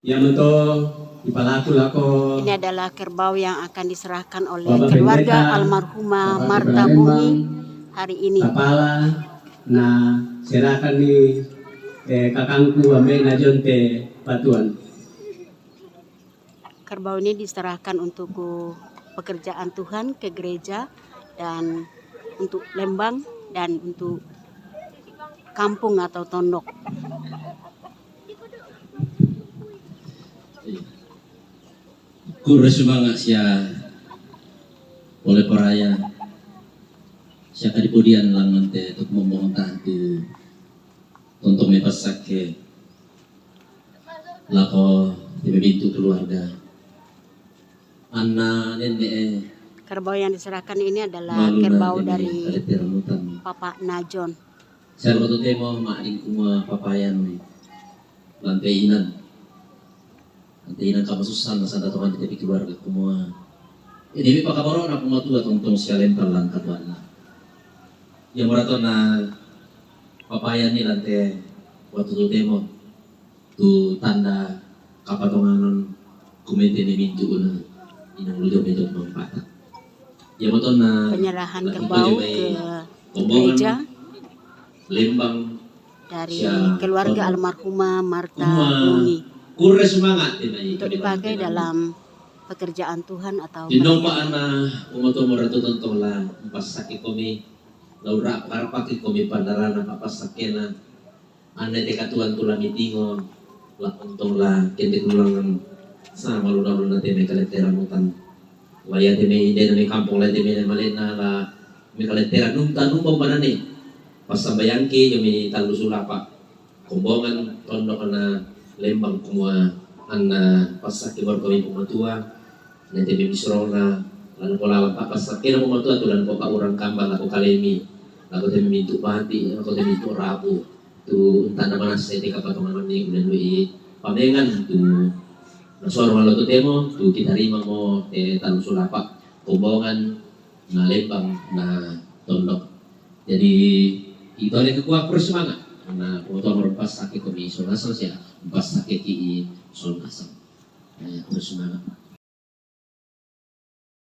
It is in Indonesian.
Yang itu ipalaku lako. Ini adalah kerbau yang akan diserahkan oleh Bapak keluarga Pendeta, almarhumah Bapak Marta Kepala Bumi Lembang, hari ini. Kepala, nah serahkan di kakangku ambil najon te batuan. Kerbau ini diserahkan untuk pekerjaan Tuhan ke gereja dan untuk Lembang dan untuk kampung atau tondok. Kura semangat siya oleh peraya siya kadipudian lang nante untuk memohon tu untuk mepasak ke lako dibintu keluarga Anna nene Kerbau yang diserahkan ini adalah kerbau dari Papa Najon. saya waktu temo making kuma papayan lantainan kamasusan sa datongan ti keluarga kumua. Ini pakabaro na kumatua tungtong siya lempar lang katuan na. Yang marato na papayan ni lante waktu tu demo tu tanda kapatonganon kumete ni mintu na inang lujo medyo mampata. Yang marato na penyerahan kerbau ke gereja Lembang dari keluarga almarhumah Marta Bumi kure semangat untuk dipakai dalam pekerjaan Tuhan atau dinompaan na umato morato tontola pasaki komi laura karpaki komi pandarana papasake na ane te katuan tulang itingon la untola kende tulangan sa maluna-luna te me kaletera mutan waya te me ide na kampung la te me malena la me kaletera numpang manane pasambayangki yung talusulapa kumbongan tondok na Lembang kumua anna pasaki baru kami pematua nanti bimisro na lalu pola pasak kira pematua tu dan poka orang kambal aku kalemi aku temi mintu pati aku temi mintu rabu tu entah nama nasi te kapatongan ni kemudian lui pamengan tu nasor malu tu temo tu kita rima mo talu sulapa kumbongan na Lembang na tondok jadi itu ada kekuatan bersemangat karena foto merupas sakit komisi nasal siya pas sakit ki son asam bersemangat.